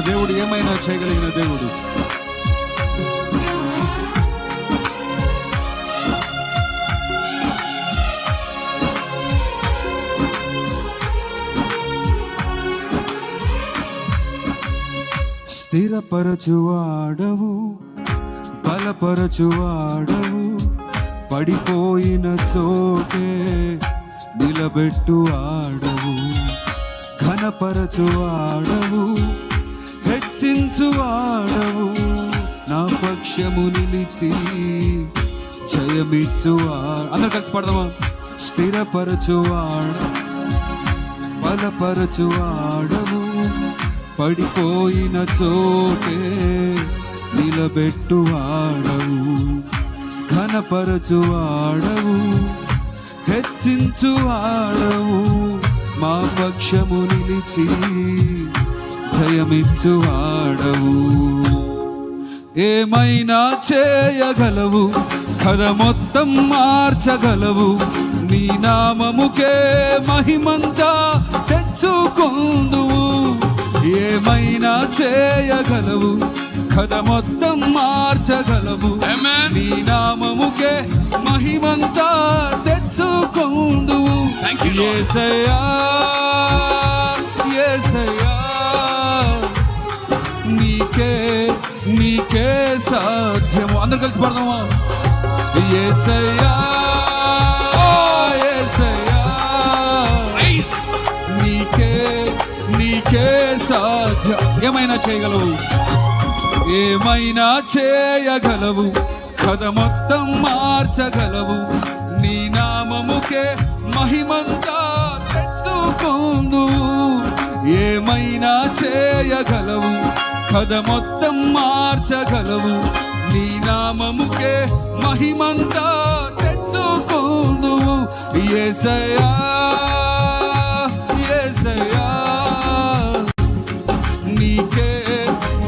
దేవుడు ఏమైనా చేయగలిగిన దేవుడు. స్థిరపరచువాడవు, బలపరచువాడవు, పడిపోయిన చోటే నిలబెట్టువాడవు, ఘనపరచువాడవు, హెచ్చించువాడవు, నా పక్షము నిలిచి జయమిచ్చువాడు. అందరూ కలిసి పడదామా? స్థిరపరచువాడు, బలపరచువాడవు, పడిపోయిన చోటే నిలబెట్టువాడవు, ఘనపరచువాడవు, హెచ్చించువాడవు, మా పక్షము నిలిచి జయమిచ్చువాడవు. ఏమైనా చేయగలవు, కథ మొత్తం మార్చగలవు, నీ నామముకే మహిమంతా తెచ్చుకొందువు. ఏమైనా చేయగలవు, కథ మొత్తం మార్చగలవు, నీ నామముకే మహిమంతా తెచ్చుకొందువు. యేసయ్యా యేసయ్యా, నీకే నీకే సాధ్యము. అందరు కలిసి పడదామా? యేసయ్యా యేసయ్యా, నీకే నీకే సాధ్యం. ఏమైనా చేయగలవు, ఏమైనా చేయగలవు, కథ మొత్తం మార్చగలవు, నీ నామముకే మహిమంతా తెచ్చుకొందువు. ఏమైనా చేయగలవు, కథ మొత్తం మార్చగలవు, నీ నామముకే మహిమంతా తెచ్చుకొందువు. యేసయ్యా యేసయ్యా, నీకే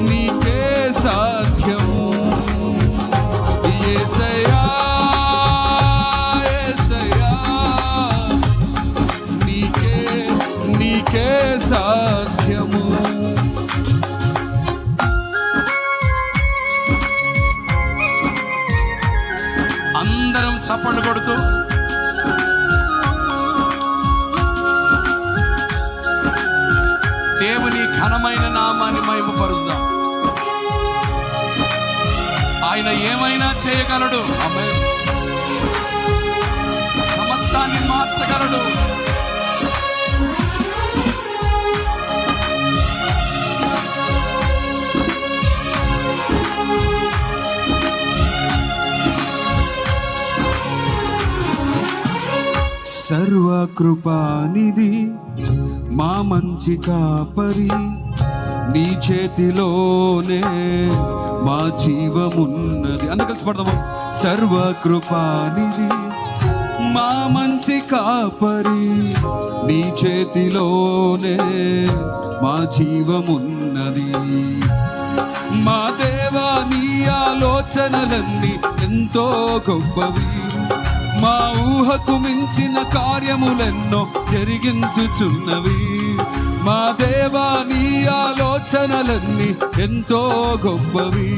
నీకే సాధ్యము. యేసయ్యా యేసయ్యా, నీకే నీకే సాధ్యము. అందరం చప్పట్లు కొడుతూ దేవుని ఘనమైన నామాన్ని మహిమపరుస్తాం. ఆయన ఏమైనా చేయగలడు, సమస్తాన్ని మార్చగలడు. సర్వకృపానిధి, మా మంచి కాపరి, నీ చేతిలోనే మా జీవమున్నది. అందరూ కలిసి పడదామా? సర్వకృపానిధి, మా మంచి కాపరి, నీ చేతిలోనే మా జీవమున్నది. మా దేవా, నీ ఆలోచనలన్నీ ఎంతో గొప్పవి, మా ఊహకు మించిన కార్యములెన్నో జరిగించుచున్నవి. మా దేవా, నీ ఆలోచనలన్నీ ఎంతో గొప్పవి,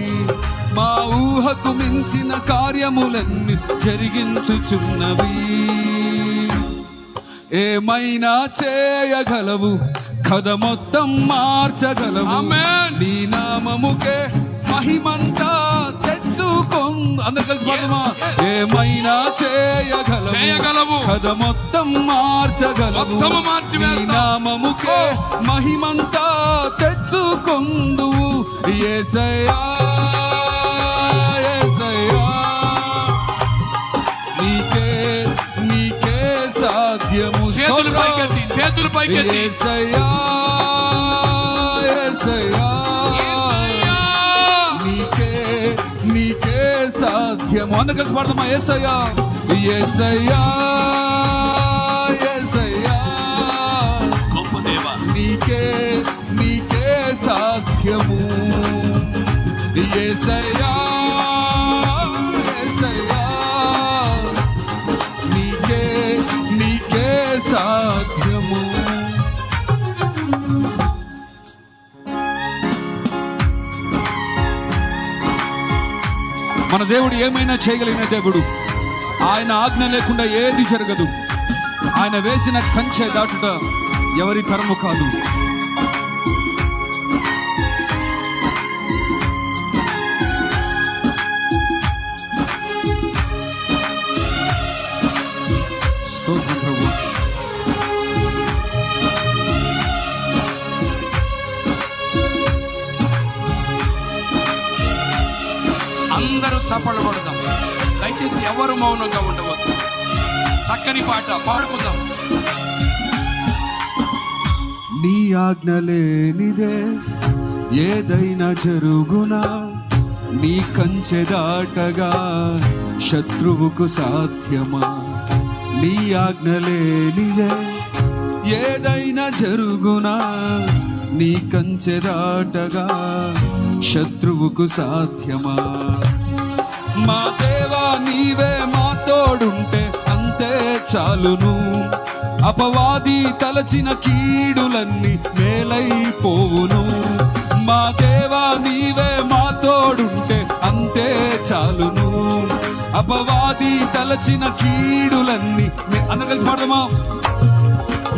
మా ఊహకు మించిన కార్యములన్నీ జరిగించుచున్నవి. ఏమైనా చేయగలవు, కథ మొత్తం మార్చగలవు, నీ నామముకే మహిమంతా తెచ్చుకొందు. అందరు కలిసి పడమా? ఏమైనా చేయగలవు, కథ మొత్తం మార్చగలవు, నీ నామముకే మహిమంతా తెచ్చుకొందువు. యేసయ్యా యేసయ్యా, నీకే నీకే సాధ్యము. చేతులు పైకెత్తి యేసయ్యా యేసయ్యా, నీకే సాధ్యము. అందరూ కలిసి పాడదామా? యేసయ్యా యేసయ్యా యేసయ్యా, గొప్ప దేవా, నీకే నీకే సాధ్యము. యేసయ్యా యేసయ్యా, నీకే నీకే సాధ్యము. మన దేవుడు ఏమైనా చేయగలిగిన దేవుడు. ఆయన ఆజ్ఞ లేకుండా ఏది జరగదు. ఆయన వేసిన కంచె దాటుట ఎవరి తరము కాదు. స్తోత్రం ప్రభువా. అందరూ చప్పట్లు కొడదాం. దయచేసి ఎవరు మౌనంగా ఉండవద్దు. చక్కని పాట పాడుకుందాం. నీ ఆజ్ఞ లేనిదే ఏదైనా జరుగునా, నీ కంచె దాటగా శత్రువుకు సాధ్యమా? నీ ఆజ్ఞ లేనిదే ఏదైనా జరుగునా, నీ కంచె దాటగా శత్రువుకు సాధ్యమా? మా దేవా నీవే మా తోడుంటే అంతే చాలును. అపవాది తలచిన కీడులన్నీ మేలైపోవును. మా దేవా నీవే మా తోడుంటే అంతే చాలును. అపవాది తలచిన కీడులన్నీ అందరూ కలిసి పాడదామా?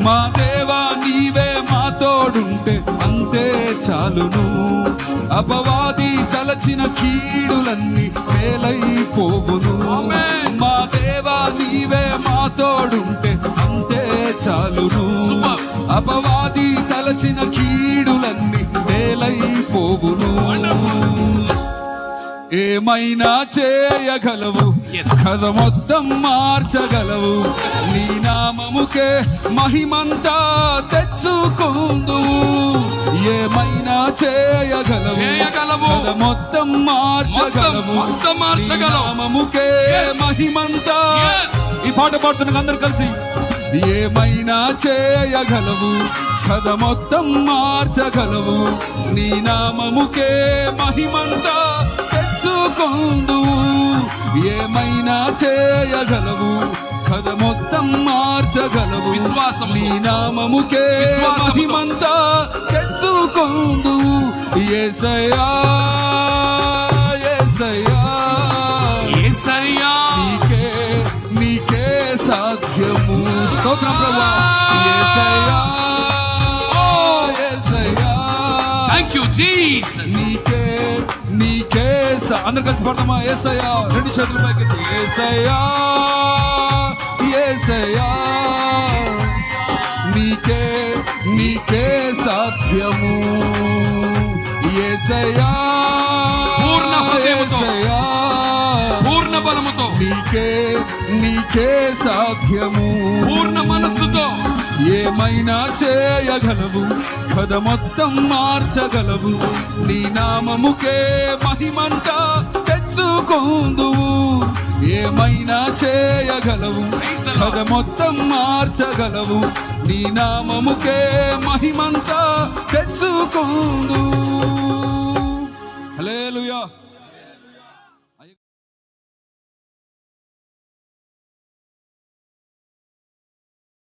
మా దేవా నీవే మా తోడుంటే అంతే చాలును. అపవాది తలచిన కీడులన్నీ మేలైపోవును. మా దేవా నీవే మా తోడుంటే అంతే చాలును. అపవాది తలచిన కీడులన్నీ మేలైపోవును. ఏమైనా చేయగలవు, కథ మొత్తం మార్చగలవు. నీ నామముకే మహిమంతా తెచ్చుకుందువు. ఏమైనా చేయగలవు, కథ మొత్తం మార్చగలవు. నీ నామముకే మహిమంతా. ఈ పాట పాడుతున్న అందరు కలిసి ఏమైనా చేయగలవు, కథ మొత్తం మార్చగలవు. నీ నామముకే మహిమంతా తెచ్చుకుందువు. ఏమైనా చేయగలవు, కథ మొత్తం మార్చగలవు. విశ్వాసం నీ నామముకే మహిమంతా తెచ్చుకుందువు. యేసయ్యా యేసయ్యా యేసయ్యా నీకే నీకే సాధ్యము. స్తోత్రం ప్రభువా. యేసయ్యా యేసయ్యా థాంక్యూ జీసస్. నీకే నీకే అందరు కలిసి పడతామా? యేసయ్యా రెండు చేతుల పైకి. యేసయ్యా యేసయ్యా నీకే నీకే సాధ్యము. యేసయ్యా పూర్ణ హృదయముతో, యేసయ్యా పూర్ణ బలముతో, నీకే నీకే సాధ్యము. పూర్ణ మనస్సుతో ఏమైనా చేయగలవు, కథ మొత్తం మార్చగలవు. నీ నామముకే మహిమంతా తెచ్చుకుందువు. ఏమైనా చేయగలవు, కథ మొత్తం మార్చగలవు. నీ నామముకే మహిమంతా తెచ్చుకుందువు. హల్లెలూయా.